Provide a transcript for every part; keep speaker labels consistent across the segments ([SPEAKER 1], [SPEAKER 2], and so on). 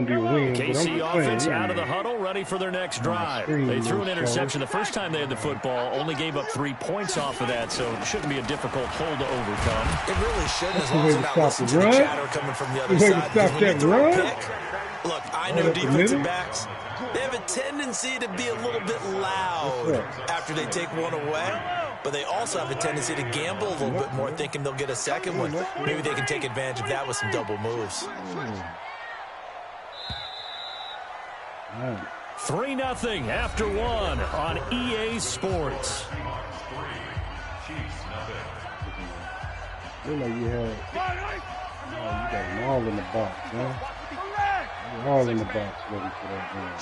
[SPEAKER 1] KC offense out of the huddle, ready for their next drive. They threw an interception the first time they had the football, only gave up 3 points off of that, so it shouldn't be a difficult hole to overcome.
[SPEAKER 2] It really shouldn't, as long as you're not listening to the chatter coming from the other side. Because when you throw a pick, look, I know defensive backs, they have a tendency to be a little bit loud after they take one away, but they also have a tendency to gamble a little bit more, thinking they'll get a second one. Maybe they can take advantage of that with some double moves.
[SPEAKER 1] 3-0 after 1 on EA Sports.
[SPEAKER 3] Look like you had, you got them all in the box, man. They're all in the box ready for that game.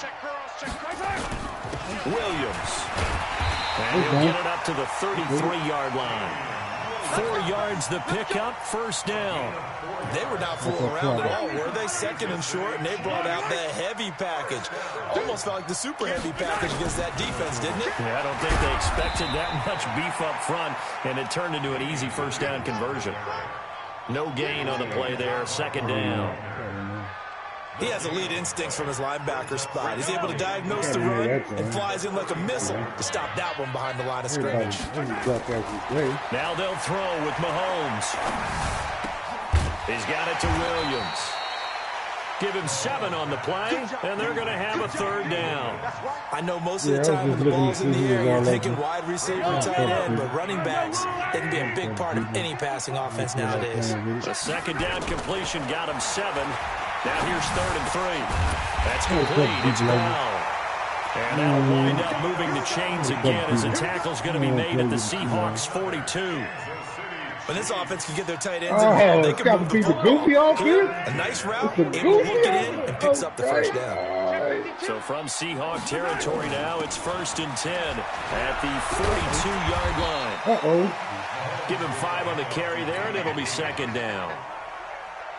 [SPEAKER 1] Williams. And he'll get it up to the 33-yard line. 4 yards the pickup, first down.
[SPEAKER 2] They were not fooling around at all, were they? Second and short, and they brought out the heavy package. Almost felt like the super heavy package against that defense, didn't it?
[SPEAKER 1] Yeah, I don't think they expected that much beef up front, and it turned into an easy first down conversion. No gain on the play there, second down.
[SPEAKER 2] He has elite instincts from his linebacker spot. He's able to diagnose the run and flies in like a missile to stop that one behind the line of scrimmage.
[SPEAKER 1] Now they'll throw with Mahomes. He's got it to Williams. Give him 7 on the play, and they're going to have a third down.
[SPEAKER 2] I know most of the time when the ball's in the air, you're thinking wide receiver, tight end, but running backs, they can be a big part of any passing offense nowadays.
[SPEAKER 1] A second down completion got him 7. Now here's 3rd and 3. That's complete. It's foul. And that'll wind up moving the chains again as the tackle's going to be made at the Seahawks 42.
[SPEAKER 2] When this offense can get their tight ends involved, they can move the ball. A nice route, able to hook it in, and picks up the first down.
[SPEAKER 1] So from Seahawk territory now, it's 1st and 10 at the 42-yard line. Give him 5 on the carry there, and it'll be second down.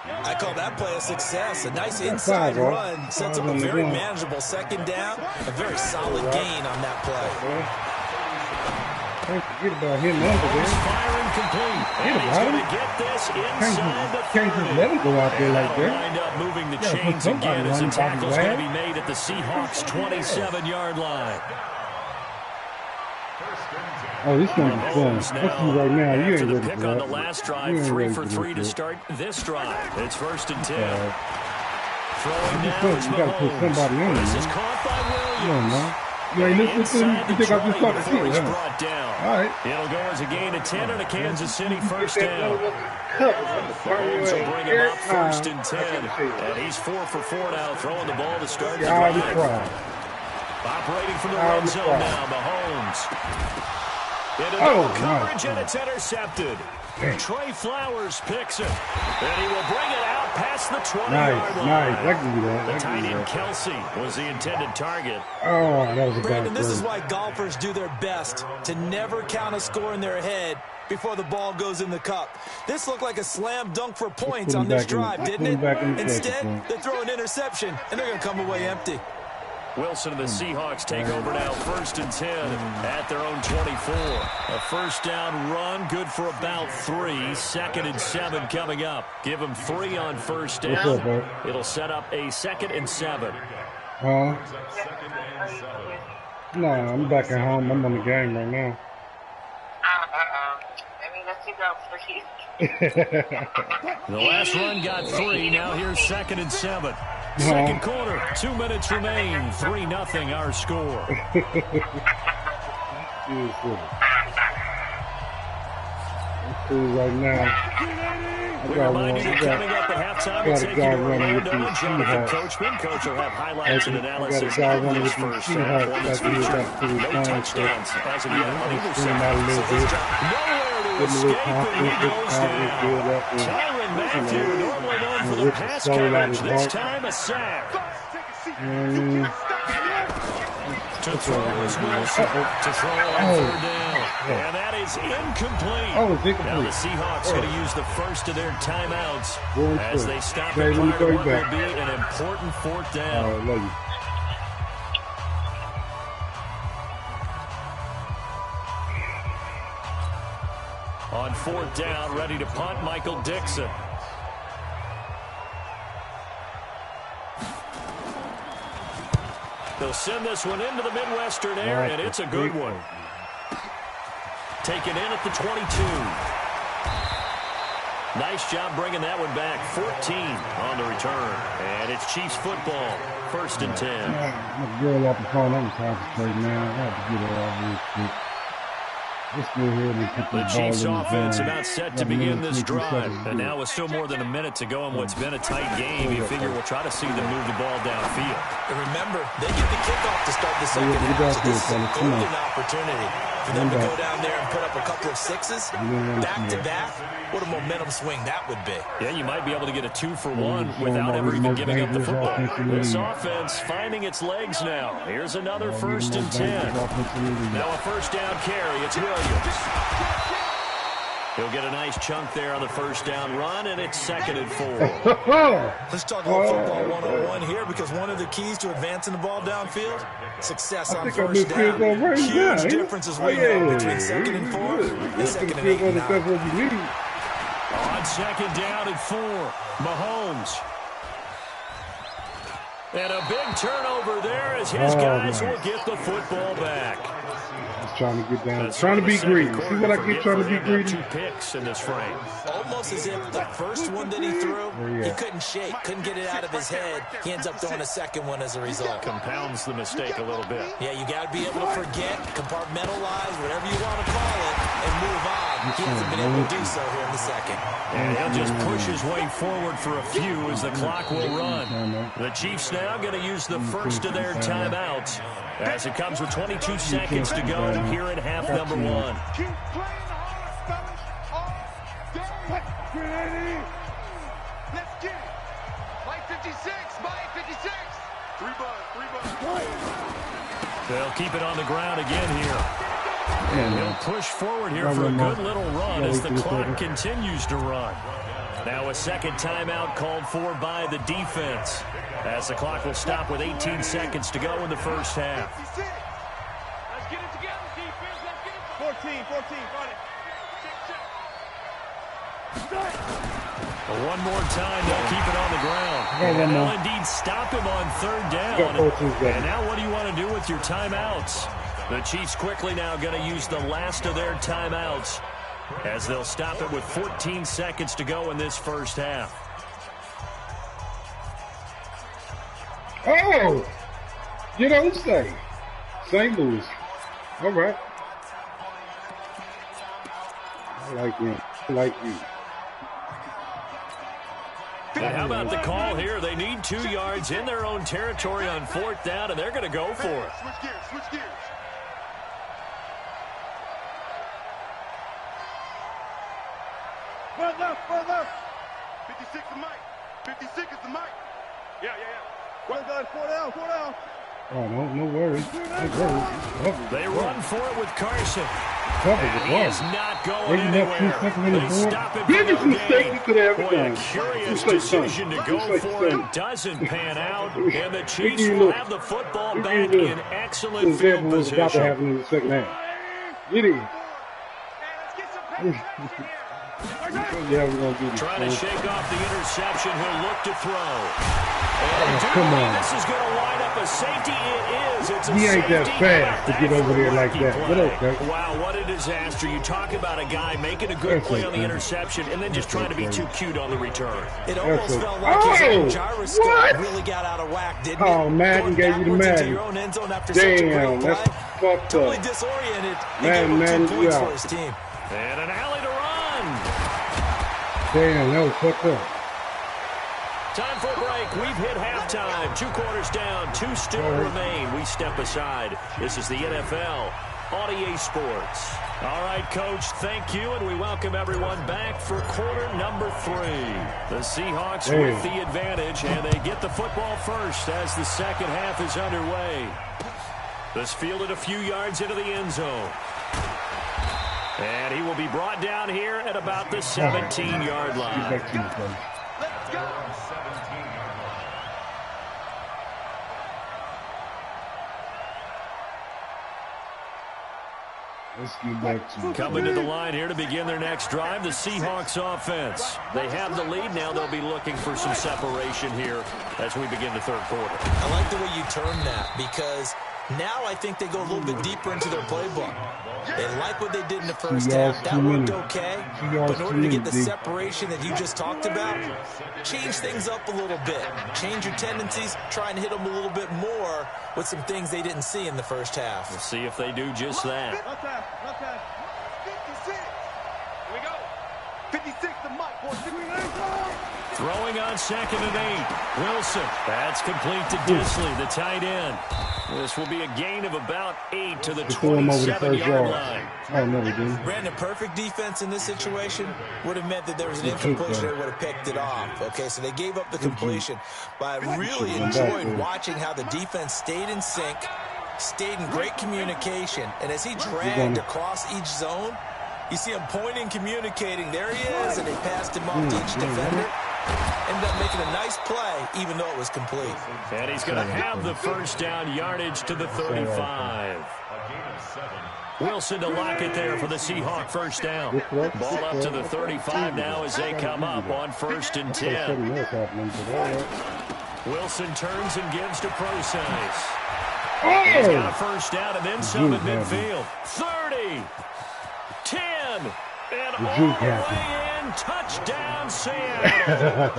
[SPEAKER 2] I call that play a success. A nice inside run sets up a very manageable second down. A very solid gain on that play.
[SPEAKER 3] Can't forget about him over there.
[SPEAKER 1] Firing complete. And he's going to get this inside the 30.
[SPEAKER 3] Can't just let him go out there like that.
[SPEAKER 1] Wind up moving the chains again as the tackle's going to be made at the Seahawks 27-yard line.
[SPEAKER 3] Oh, this going to be fun. Let's see right now. You ain't ready
[SPEAKER 1] pick
[SPEAKER 3] for
[SPEAKER 1] on
[SPEAKER 3] that.
[SPEAKER 1] the last drive, 3 for 3 to start this drive. It's 1st and 10. Throwing now is
[SPEAKER 3] You got to put somebody on
[SPEAKER 1] This
[SPEAKER 3] there.
[SPEAKER 1] is caught by Williams.
[SPEAKER 3] Come on, man. You ain't listening to him? You think I just talked to you, huh?
[SPEAKER 1] Brought down.
[SPEAKER 3] All right.
[SPEAKER 1] It'll go as a gain of 10 and a Kansas City first down. Mahomes will bring him up 1st and 10. And he's 4 for 4 now, throwing the ball to start the drive. Operating from the red zone now, Mahomes. Into coverage, and it's intercepted. Trey Flowers picks it. And he will bring it out past the 20-yard line.
[SPEAKER 3] Nice. I can do that.
[SPEAKER 1] The tight end Kelsey was the intended target.
[SPEAKER 3] Oh, that was a bad
[SPEAKER 2] Brandon, this
[SPEAKER 3] play.
[SPEAKER 2] is why golfers do their best to never count a score in their head before the ball goes in the cup. This looked like a slam dunk for points on this drive, didn't it? Instead, they throw an interception, and they're going to come away empty.
[SPEAKER 1] Wilson and the Seahawks take over now, 1st and 10 at their own 24. A first down run, good for about 3. 2nd and 7 coming up. Give them 3 on first down. It'll set up a 2nd and 7.
[SPEAKER 3] Huh? No, I'm back at home. I'm on the game right now.
[SPEAKER 4] I mean, that's too dumb for you.
[SPEAKER 1] The last run got 3. Now here's 2nd and 7. Second quarter, 2 minutes remain. 3-0 our score.
[SPEAKER 3] Right now.
[SPEAKER 1] We remind you that coming up at halftime, we'll take you to Orlando and Jonathan Coachman. Coach will have highlights and analysis of this first half. Points featured, no touchdowns as of yet on either side. Nowhere to escape, and he goes down. Tyrann Mathieu, normally known for the pass coverage, this time a sack. To throw is Wilson. To throw on 3rd down. And that is incomplete. Now the Seahawks going to use the first of their timeouts as they stop it prior to what will be an important 4th down.
[SPEAKER 3] Love you.
[SPEAKER 1] On 4th down, ready to punt, Michael Dixon. They'll send this one into the Midwestern air, and it's a good one. Taken in at the 22. Nice job bringing that one back. 14 on the return. And it's Chiefs football. 1st and 10.
[SPEAKER 3] I'm going to go off the phone. I'm concentrating now. I have to get it all real quick. Let's go ahead and put
[SPEAKER 1] the Chiefs offense about set to begin this drive. And now with still more than a minute to go in what's been a tight game, you figure we'll try to see them move the ball downfield.
[SPEAKER 2] And remember, they get the kickoff to start the second half. So this is a golden opportunity for them to go down there and put up a couple of sixes back-to-back. What a momentum swing that would be.
[SPEAKER 1] Yeah, you might be able to get a 2-for-1 without ever even giving up the football. This offense finding its legs now. Here's another 1st and 10. Now a first down carry. It's Williams. He'll get a nice chunk there on the first down run, and it's 2nd and 4.
[SPEAKER 2] Let's talk about football 101 here, because one of the keys to advancing the ball downfield, success on first down. Huge difference as we know between 2nd and 4 and 2nd and 8 and 9.
[SPEAKER 1] On 2nd down and 4, Mahomes. And a big turnover there as his guys will get the football back.
[SPEAKER 3] He's trying to get down. Trying to be greedy. See what I get trying to be greedy?
[SPEAKER 1] 2 picks in this frame.
[SPEAKER 2] Almost as if the first one that he threw, he couldn't shake, couldn't get it out of his head. He ends up throwing a second one as a result.
[SPEAKER 1] Compounds the mistake a little bit.
[SPEAKER 2] Yeah, you got to be able to forget, compartmentalize, whatever you want to call it, and move on. He hasn't been able to do so here in the second.
[SPEAKER 1] And he'll just push his way forward for a few as the clock will run. The Chiefs now going to use the first of their timeouts as it comes with 22 seconds to go here in half number 1.
[SPEAKER 5] Keep playing hard, fellas. All day. Let's get it. Mike 56. Mike 56. 3 bucks.
[SPEAKER 1] They'll keep it on the ground again here. And he'll push forward here for a good little run as the clock continues to run. Now a second timeout called for by the defense as the clock will stop with 18 seconds to go in the first half.
[SPEAKER 5] Let's get it together, defense. Let's get it. 14. Got it.
[SPEAKER 1] One more time, they'll keep it on the ground. And they'll indeed stop him on 3rd down. And now what do you want to do with your timeouts? The Chiefs quickly now going to use the last of their timeouts as they'll stop it with 14 seconds to go in this first half.
[SPEAKER 3] Oh! You don't say. St. Louis. All right. I like him. I like you.
[SPEAKER 1] And how about the call here? They need 2 yards in their own territory on 4th down, and they're going to go for it.
[SPEAKER 5] Switch gears. Run left. 56 is Mike. 56 is the Mike. Yeah. Well done. 4 down.
[SPEAKER 3] Oh, no worries.
[SPEAKER 1] They run for it with Carson.
[SPEAKER 3] And
[SPEAKER 1] he is not going anywhere. They stop it
[SPEAKER 3] Biggest
[SPEAKER 1] from
[SPEAKER 3] mistake you could have
[SPEAKER 1] Boy,
[SPEAKER 3] done.
[SPEAKER 1] a curious decision to go for it doesn't pan out, and the Chiefs will have the football back in excellent field position.
[SPEAKER 3] About to happen in the second half. It is. Yeah, we're going to do this.
[SPEAKER 1] Trying to shake off the interception. He'll look to throw.
[SPEAKER 3] Come on.
[SPEAKER 1] This is going to wind up a safety. It is. It's a
[SPEAKER 3] he ain't that
[SPEAKER 1] safety.
[SPEAKER 3] fast to get over there like that. But okay.
[SPEAKER 1] Wow, what a disaster. You talk about a guy making a good play on the interception and then just trying to be too cute on the return.
[SPEAKER 2] It almost felt like his own gyroscope really got out of whack, didn't it?
[SPEAKER 3] Oh, Madden gave you the Madden.
[SPEAKER 2] Your own end zone after such a great play.
[SPEAKER 3] That's fucked
[SPEAKER 2] totally
[SPEAKER 3] up.
[SPEAKER 2] disoriented.
[SPEAKER 3] Madden,
[SPEAKER 2] 2 points for his team.
[SPEAKER 1] And an alley to run.
[SPEAKER 3] Damn, that was fucked up.
[SPEAKER 1] Time for a break. We've hit halftime. 2 quarters down. 2 still remain. We step aside. This is the NFL on EA Sports. All right, Coach, thank you, and we welcome everyone back for quarter number 3. The Seahawks with the advantage, and they get the football first as the second half is underway. This fielded a few yards into the end zone. And he will be brought down here at about the 17-yard line.
[SPEAKER 5] Let's go.
[SPEAKER 3] Let's get back to it.
[SPEAKER 1] Coming to the line here to begin their next drive, the Seahawks offense. They have the lead now. They'll be looking for some separation here as we begin the third quarter.
[SPEAKER 2] I like the way you term that because now I think they go a little bit deeper into their playbook. They like what they did in the first half. That worked okay. But in order to get the separation that you just talked about, change things up a little bit. Change your tendencies, try and hit them a little bit more with some things they didn't see in the first half.
[SPEAKER 1] We'll see if they do just that.
[SPEAKER 5] 56. Here we go. 56 to Mike.
[SPEAKER 1] Throwing on 2nd and 8. Wilson. That's complete to Disley, the tight end. This will be a gain of about 8 to the 27-yard line.
[SPEAKER 3] Oh, no, we didn't.
[SPEAKER 2] Brandon, perfect defense in this situation would have meant that there was an incompletion. They would have picked it off. Okay, so they gave up the completion. But I really enjoyed watching how the defense stayed in sync, stayed in great communication. And as he dragged across each zone, you see him pointing, communicating. There he is, and they passed him off to each defender. Ended up making a nice play, even though it was complete.
[SPEAKER 1] And he's going to have the first down yardage to the 35. Wilson to lock it there for the Seahawk first down. Ball up to the 35 now as they come up on 1st and 10. Wilson turns and gives to Procise. He's got a first down and then some at midfield. 30, 10, and all the way in. Touchdown, Seattle.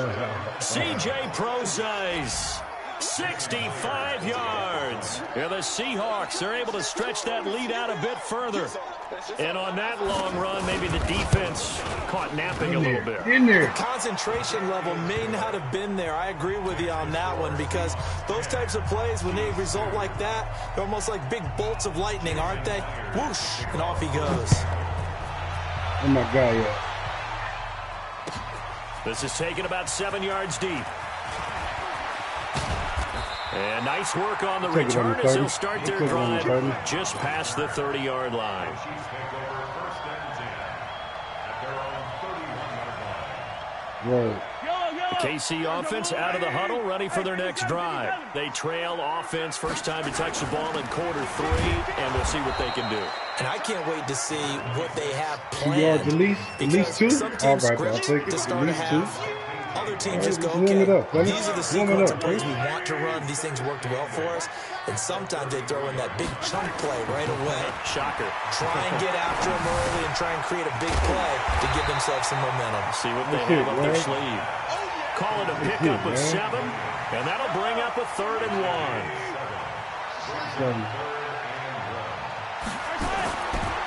[SPEAKER 1] C.J. Procise, 65 yards. Yeah, the Seahawks are able to stretch that lead out a bit further. And on that long run, maybe the defense caught napping a little bit.
[SPEAKER 2] The concentration level may not have been there. I agree with you on that one because those types of plays, when they result like that, they're almost like big bolts of lightning, aren't they? Whoosh, and off he goes.
[SPEAKER 3] Oh, my God, yeah.
[SPEAKER 1] This is taken about 7 yards deep. And nice work on the return as they'll start their drive just past the 30-yard line.
[SPEAKER 3] Right.
[SPEAKER 1] The KC offense out of the huddle, ready for their next drive. They trail offense, first time to touch the ball in quarter 3, and we'll see what they can do.
[SPEAKER 2] And I can't wait to see what they have planned.
[SPEAKER 3] At least 2?
[SPEAKER 2] Some teams script to start a half. Other teams just go, okay, these are the sequence of plays we want to run. These things worked well for us. And sometimes they throw in that big chunk play right away.
[SPEAKER 1] Shocker.
[SPEAKER 2] Try and get after them early and try and create a big play to give themselves some momentum.
[SPEAKER 1] See what they have up their sleeve. Call it a pickup of 7, and that'll bring up a 3rd and 1.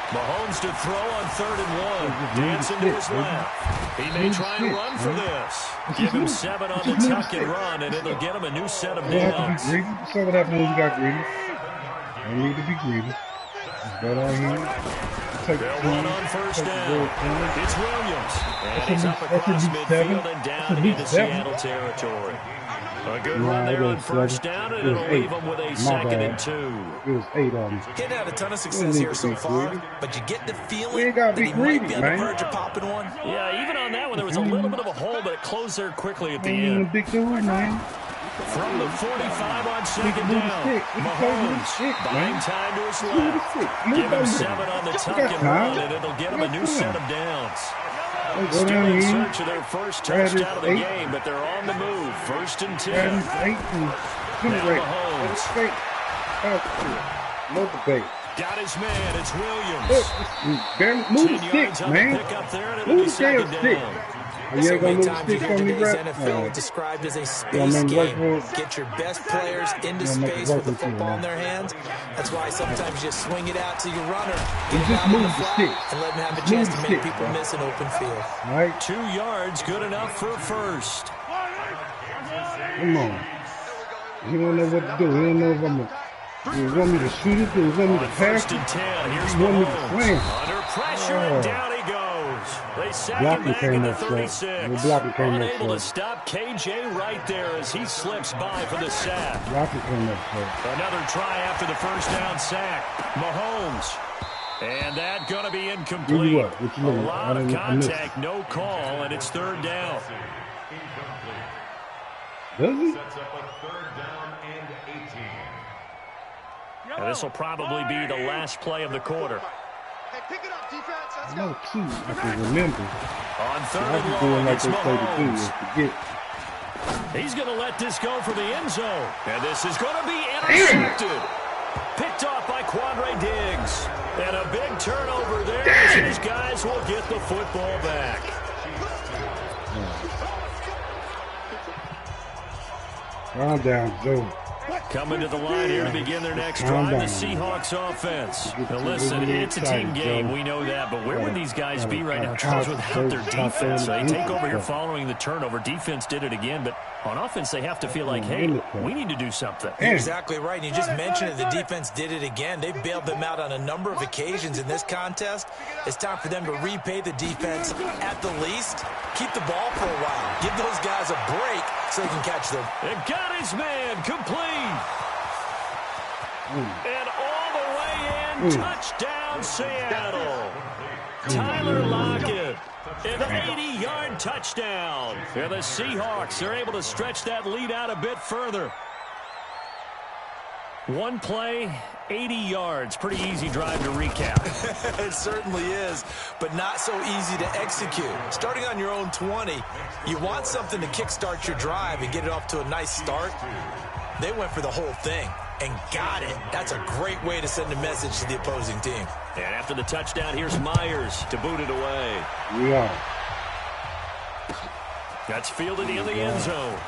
[SPEAKER 1] Mahomes to throw on 3rd and 1. Dancing to his left. He may try and run for this. Give him 7 on the tuck and run, and it'll get him a new set of downs.
[SPEAKER 3] So what happens when you got greedy? Don't need to be greedy. Just go down here.
[SPEAKER 1] They'll run on first down. It's Williams. And he's up across midfield and down into Seattle territory. A good run there on first down, and it'll leave them with a 2nd and 2.
[SPEAKER 3] It was 8 on them.
[SPEAKER 2] Getting had a ton of success here so far, but you get the feeling that he might be on the verge of popping one.
[SPEAKER 1] Yeah, even on that one, there was a little bit of a hole, but it closed there quickly at the end.
[SPEAKER 3] Big dude, man.
[SPEAKER 1] From the 45 on 2nd down, Mahomes buying time to his left. Give him 7 on the tuck and run, and it'll get him a new set of downs. Still in search of their first touchdown of the game, but they're on the move. 1st and 10. Now Mahomes. Got his man. It's Williams.
[SPEAKER 3] Move the sticks, man.
[SPEAKER 1] Pick up there, and it'll be 2nd down.
[SPEAKER 3] You ain't gonna move the sticks on me,
[SPEAKER 2] today's NFL described as a space game. Get your best players into space with the football in their hands. That's why sometimes you just swing it out to your runner, get him out on the flat, and let him have a chance to make people miss an open field.
[SPEAKER 3] Right.
[SPEAKER 1] 2 yards, good enough for a first.
[SPEAKER 3] Come on. He don't know what to do. He don't know if I'm going to... You want me to shoot it? You want me to pass it?
[SPEAKER 1] 1st and 10. Here's
[SPEAKER 3] You want me to
[SPEAKER 1] Mahomes.
[SPEAKER 3] slam?
[SPEAKER 1] Under pressure, and down he goes. They sack him
[SPEAKER 3] Blocking
[SPEAKER 1] back at the 36. Unable to stop KJ right there as he slips by for the sack. Another try after the first down sack. Mahomes. And that going to be incomplete. A lot of contact, no call, and it's 3rd down.
[SPEAKER 3] Does he?
[SPEAKER 1] And this will probably be the last play of the quarter.
[SPEAKER 3] No key I can remember.
[SPEAKER 1] On third
[SPEAKER 3] I
[SPEAKER 1] and
[SPEAKER 3] was doing
[SPEAKER 1] long,
[SPEAKER 3] like
[SPEAKER 1] it's
[SPEAKER 3] they say to do is
[SPEAKER 1] Mahomes.
[SPEAKER 3] forget.
[SPEAKER 1] He's going to let this go for the end zone. And this is going to be intercepted. Picked off by Quandre Diggs. And a big turnover there as these guys will get the football back.
[SPEAKER 3] Calm down, Joe.
[SPEAKER 1] Coming to the line here to begin their next drive, the Seahawks offense. Now listen, it's a team game, we know that, but where would these guys be right now, Charles, without their defense? They take over here following the turnover. Defense did it again, but on offense they have to feel like, hey, we need to do something.
[SPEAKER 2] You're exactly right. You just mentioned it. The defense did it again. They bailed them out on a number of occasions in this contest. It's time for them to repay the defense at the least. Keep the ball for a while. Give those guys a break so they can catch them.
[SPEAKER 1] And got his man complete. And all the way in, touchdown Seattle. Tyler Lockett, an 80-yard touchdown. And the Seahawks are able to stretch that lead out a bit further. One play, 80 yards. Pretty easy drive to recap.
[SPEAKER 2] It certainly is, but not so easy to execute. Starting on your own 20, you want something to kickstart your drive and get it off to a nice start. They went for the whole thing and got it. That's a great way to send a message to the opposing team.
[SPEAKER 1] And after the touchdown, here's Myers to boot it away.
[SPEAKER 3] Yeah.
[SPEAKER 1] That's fielded in the end zone.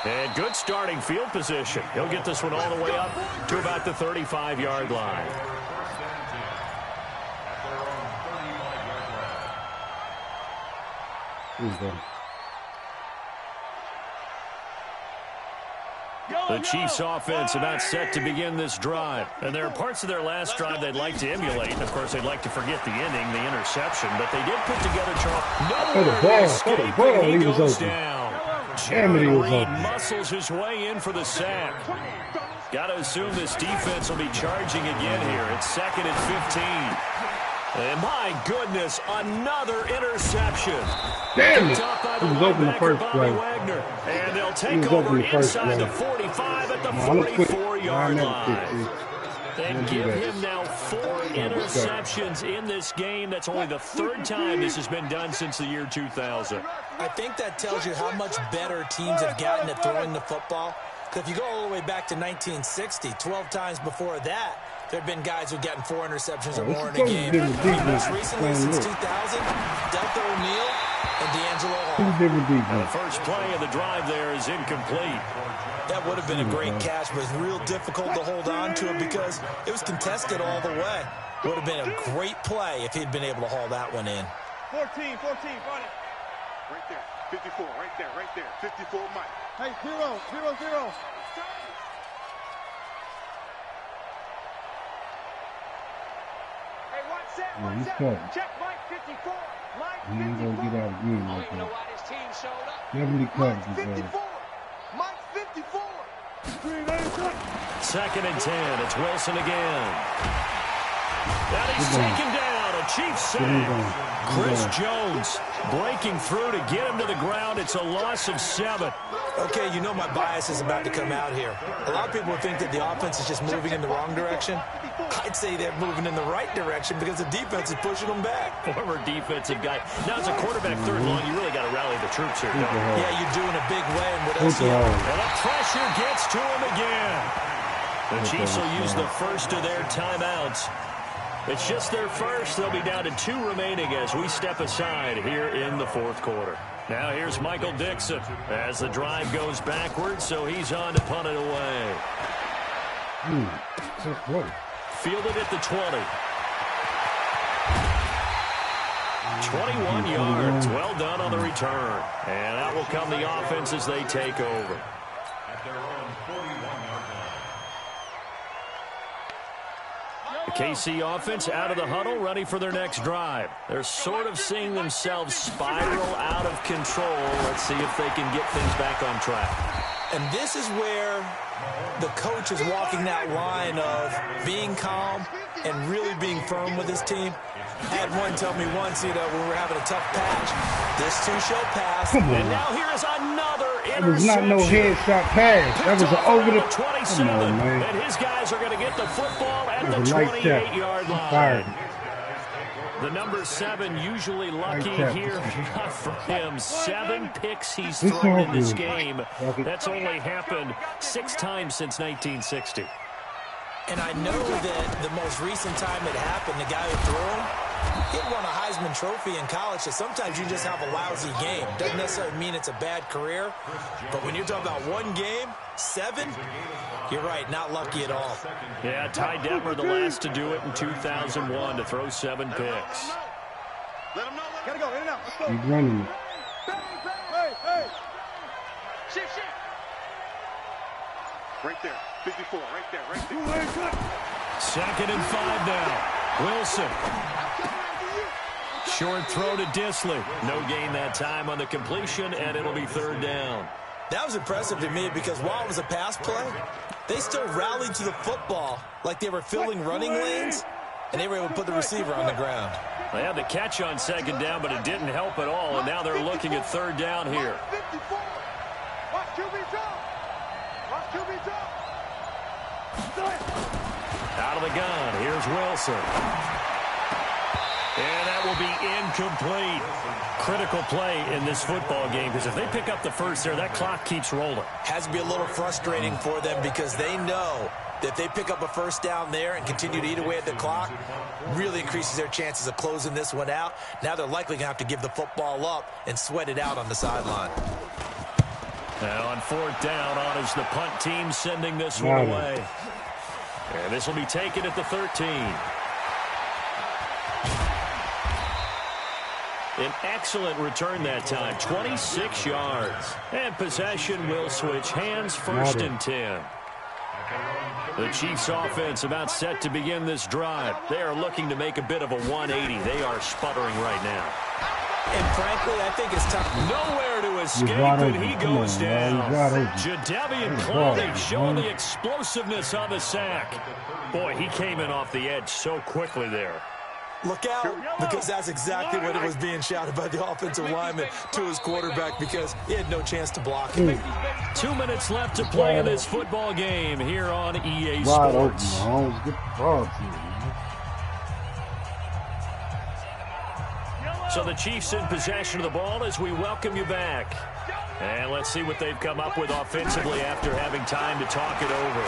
[SPEAKER 1] And good starting field position. He'll get this one all the way up to about the 35-yard line. The Chiefs offense about set to begin this drive. And there are parts of their last drive they'd like to emulate. And, of course, they'd like to forget the ending, the interception. But they did put together Charles. He goes down. Jerry Reed muscles his way in for the sack. Got to assume this defense will be charging again here. It's 2nd and 15. And my goodness, another interception.
[SPEAKER 3] Damn it. He was open the first play.
[SPEAKER 1] And they'll take over inside the 45 at the 44-yard line. And give him now 4 interceptions in this game. That's only the 3rd time this has been done since the year 2000.
[SPEAKER 2] I think that tells you how much better teams have gotten at throwing the football. Because if you go all the way back to 1960, 12 times before that, there have been guys who've gotten 4 interceptions or more in a game. Most recently, since 2000, Delta O'Neal and D'Angelo Hall.
[SPEAKER 1] The first play of the drive there is incomplete.
[SPEAKER 2] That would have been a great catch, but it's real difficult to hold on to it because it was contested all the way. Would have been a great play if he'd been able to haul that one in.
[SPEAKER 5] 14, run it. Right there, 54, right there, 54, Mike. Hey, 0. Hey, watch that,
[SPEAKER 3] He's cutting.
[SPEAKER 5] Check Mike 54. Mike 54.
[SPEAKER 3] He ain't going to get out again like that. Definitely cutting.
[SPEAKER 5] Mike 54.
[SPEAKER 1] 2nd and 10. It's Wilson again. That he's taken down. A Chiefs sack. Chris Jones breaking through to get him to the ground. It's a loss of 7.
[SPEAKER 2] Okay, you know my bias is about to come out here. A lot of people think that the offense is just moving in the wrong direction. I'd say they're moving in the right direction because the defense is pushing them back.
[SPEAKER 1] Former defensive guy. Now, as a quarterback, 3rd and long, you really got to rally the troops here, don't you?
[SPEAKER 2] Yeah, you're doing a big way, and what else you have?
[SPEAKER 1] And the pressure gets to him again. The Chiefs will use the first of their timeouts. It's just their first. They'll be down to 2 remaining as we step aside here in the 4th quarter. Now here's Michael Dixon as the drive goes backwards, so he's on to punt it away. Fielded at the 20. 21 yards. Well done on the return. And that will come the offense as they take over. The KC offense out of the huddle, ready for their next drive. They're sort of seeing themselves spiral out of control. Let's see if they can get things back on track.
[SPEAKER 2] And this is where the coach is walking that line of being calm and really being firm with his team. I had one tell me once, when we were having a tough patch, this too shall pass.
[SPEAKER 1] And now here is another
[SPEAKER 3] That was not no headshot pass. That was an over the
[SPEAKER 1] 27.
[SPEAKER 3] Come on, man.
[SPEAKER 1] And his guys are going to get the football at the
[SPEAKER 3] Light
[SPEAKER 1] 28-yard line.
[SPEAKER 3] Fired.
[SPEAKER 1] The number 7 usually lucky here. Not for him. 7 picks he's thrown in this game. That's only happened 6 times since 1960.
[SPEAKER 2] And I know that the most recent time it happened, the guy who threw him, he won a Heisman Trophy in college, so sometimes you just have a lousy game. Doesn't necessarily mean it's a bad career, but when you're talking about one game, 7, you're right, not lucky at all.
[SPEAKER 1] Yeah, Ty Detmer, the last to do it in 2001, to throw 7 picks.
[SPEAKER 5] Let him know. Gotta go, in and out. Let's go.
[SPEAKER 3] He's running it.
[SPEAKER 5] Hey. Shift. Right there. 54, right there.
[SPEAKER 1] 2nd and 5 now. Wilson. Short throw to Disley. No gain that time on the completion, and it'll be 3rd down.
[SPEAKER 2] That was impressive to me because while it was a pass play, they still rallied to the football like they were filling running lanes, and they were able to put the receiver on the ground.
[SPEAKER 1] They had the catch on 2nd down, but it didn't help at all, and now they're looking at 3rd down here.
[SPEAKER 5] Watch QB drop.
[SPEAKER 1] Out of the gun, here's Wilson. And that will be incomplete. Critical play in this football game, because if they pick up the first there, that clock keeps rolling.
[SPEAKER 2] Has to be a little frustrating for them because they know that if they pick up a first down there and continue to eat away at the clock, really increases their chances of closing this one out. Now they're likely going to have to give the football up and sweat it out on the sideline.
[SPEAKER 1] Now on 4th down, on is the punt team sending this one away. And this will be taken at the 13. An excellent return that time, 26 yards. And possession will switch hands, 1st and 10. The Chiefs offense about set to begin this drive. They are looking to make a bit of a 180. They are sputtering right now.
[SPEAKER 2] And frankly, I think it's time.
[SPEAKER 1] Nowhere to escape, and he goes down. Jadeveon Clowney showing the explosiveness on the sack. Boy, he came in off the edge so quickly there.
[SPEAKER 2] Look out, because that's exactly what it was being shouted by the offensive lineman to his quarterback because he had no chance to block him.
[SPEAKER 1] 2 minutes left to play in this football game here on EA Sports. So the Chiefs in possession of the ball as we welcome you back. And let's see what they've come up with offensively after having time to talk it over.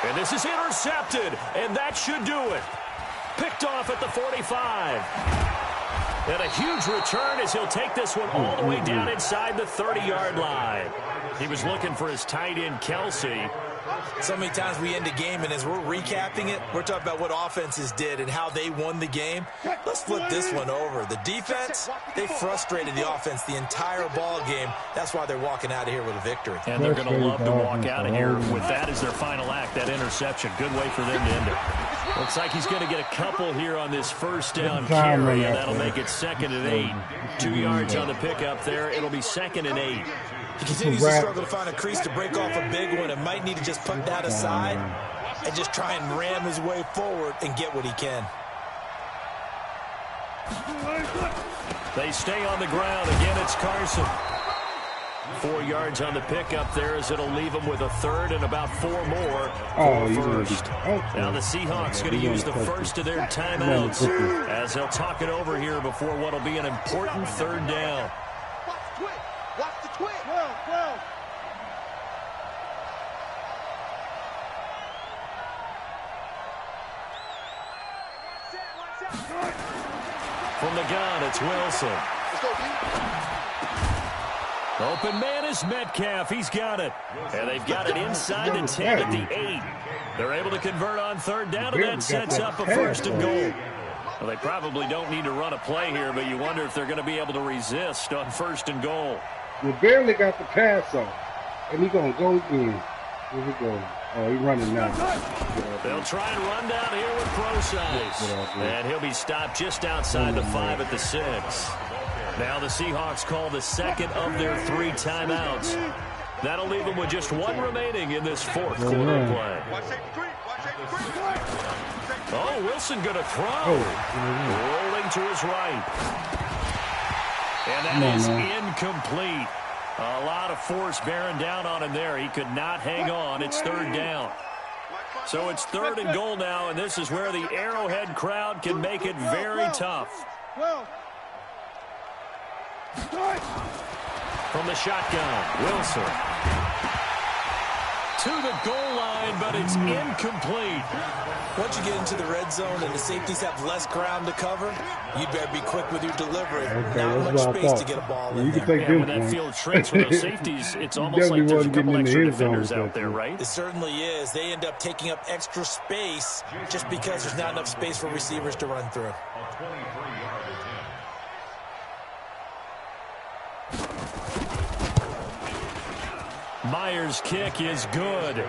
[SPEAKER 1] And this is intercepted, and that should do it. Picked off at the 45. And a huge return as he'll take this one all the way down inside the 30-yard line. He was looking for his tight end, Kelsey.
[SPEAKER 2] So many times we end a game, and as we're recapping it, we're talking about what offenses did and how they won the game. Let's flip this one over. The defense, they frustrated the offense the entire ball game. That's why they're walking out of here with a victory.
[SPEAKER 1] And they're going to love to walk out of here with that as their final act, that interception. Good way for them to end it. Looks like he's going to get a couple here on this 1st down carry, and that'll make it 2nd and 8. 2 yards on the pickup there. It'll be 2nd and 8.
[SPEAKER 2] He continues to struggle to find a crease to break off a big one and might need to just put that aside and just try and ram his way forward and get what he can.
[SPEAKER 1] They stay on the ground. Again, it's Carson. 4 yards on the pickup there as it'll leave them with a 3rd and about 4 more for first. Now the Seahawks going to use the first of their timeouts as they'll talk it over here before what will be an important 3rd down.
[SPEAKER 5] Watch the twitch. 12.
[SPEAKER 1] From the gun, it's Wilson.
[SPEAKER 5] Let's go,
[SPEAKER 1] Open man is Metcalf. He's got it. And they've got it inside the 10 at the 8. They're able to convert on 3rd down, and that sets up a 1st and goal. Well, they probably don't need to run a play here, but you wonder if they're going to be able to resist on 1st and goal.
[SPEAKER 3] We barely got the pass off. And he's going to go again. Here we go. Oh, he's running now.
[SPEAKER 1] They'll try and run down here with Procise. And he'll be stopped just outside the 5 at the 6. Now the Seahawks call the 2nd of their 3 timeouts. That'll leave them with just 1 remaining in this 4th quarter play. Oh, Wilson going to throw. Rolling to his right. And that is incomplete. A lot of force bearing down on him there. He could not hang on. It's third down. So it's 3rd and goal now, and this is where the Arrowhead crowd can make it very tough. From the shotgun, Wilson. To the goal line, but it's incomplete.
[SPEAKER 2] Once you get into the red zone and the safeties have less ground to cover, you'd better be quick with your delivery. Not much space to get a ball in there.
[SPEAKER 1] Yeah, when that field shrinks for those safeties, it's almost like there's a couple extra defenders out there, right?
[SPEAKER 2] It certainly is. They end up taking up extra space just because there's not enough space for receivers to run through.
[SPEAKER 1] Myers' kick is good.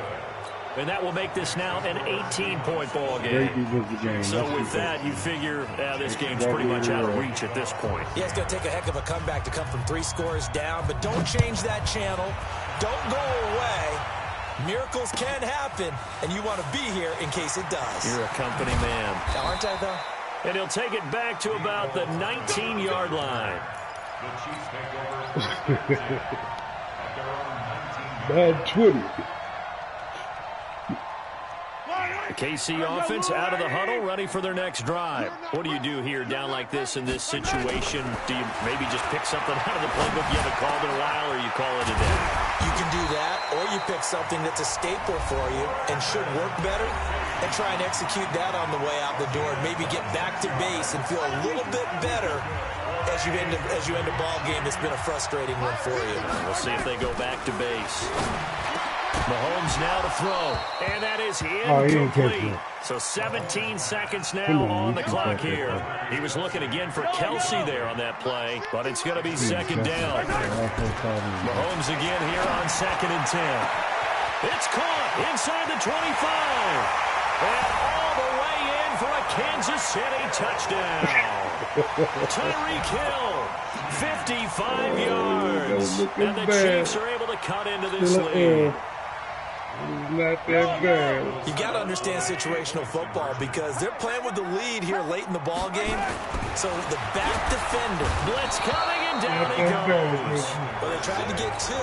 [SPEAKER 1] And that will make this now an 18-point ball game. So with that, you figure this game's pretty much out of reach at this point.
[SPEAKER 2] Yeah, it's going to take a heck of a comeback to come from 3 scores down, but don't change that channel. Don't go away. Miracles can happen, and you want to be here in case it does.
[SPEAKER 1] You're a company man.
[SPEAKER 2] Aren't I, though?
[SPEAKER 1] And he'll take it back to about the 19-yard line.
[SPEAKER 3] Bad Twitter.
[SPEAKER 1] The KC offense out of the huddle, ready for their next drive. What do you do here down like this in this situation? Do you maybe just pick something out of the playbook you haven't called in a while, or you call it a day?
[SPEAKER 2] You can do that, or you pick something that's a staple for you and should work better, and try and execute that on the way out the door, and maybe get back to base and feel a little bit better as you end a ball game that's been a frustrating one for you.
[SPEAKER 1] We'll see if they go back to base. Mahomes now to throw, and that is incomplete. So 17 seconds now on the clock here. He was looking again for Kelsey there on that play, but it's going to be second down. Mahomes again here on 2nd and 10. It's caught inside the 25. And all the way in for a Kansas City touchdown. Tyreek Hill, 55 yards. And the Chiefs are able to cut into this lead.
[SPEAKER 3] Not that bad.
[SPEAKER 2] You got to understand situational football because they're playing with the lead here late in the ball game. So the back defender,
[SPEAKER 1] blitz coming, and down he goes.
[SPEAKER 2] Well, they tried to get 2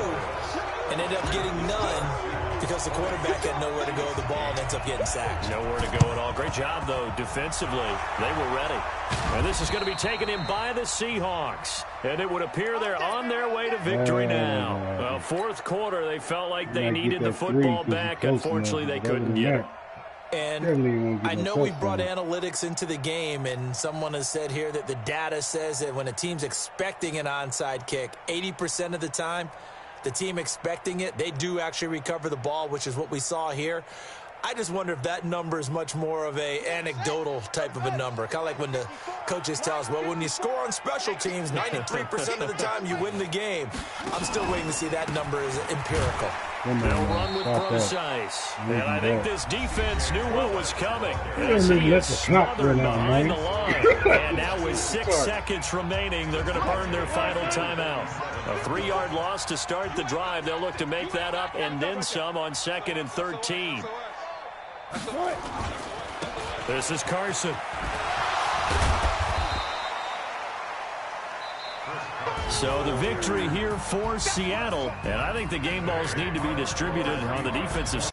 [SPEAKER 2] and ended up getting none because the quarterback had nowhere to go with the ball and ends up getting sacked.
[SPEAKER 1] Nowhere to go at all. Great job, though, defensively. They were ready. And this is going to be taken in by the Seahawks. And it would appear they're on their way to victory now. Well, 4th quarter, they felt like they needed the football back. Unfortunately, they couldn't get it.
[SPEAKER 2] And I know we brought analytics into the game, and someone has said here that the data says that when a team's expecting an onside kick, 80% of the time, the team expecting it, they do actually recover the ball, which is what we saw here. I just wonder if that number is much more of a anecdotal type of a number. Kind of like when the coaches tell us, well, when you score on special teams, 93% of the time you win the game. I'm still waiting to see that number is empirical.
[SPEAKER 1] They'll run with precise. And I think this defense knew what was coming.
[SPEAKER 3] Smothered
[SPEAKER 1] behind the line. And now with 6 seconds remaining, they're going to burn their final timeout. A 3-yard loss to start the drive. They'll look to make that up and then some on 2nd and 13. This is Carson. So the victory here for Seattle. And I think the game balls need to be distributed on the defensive side.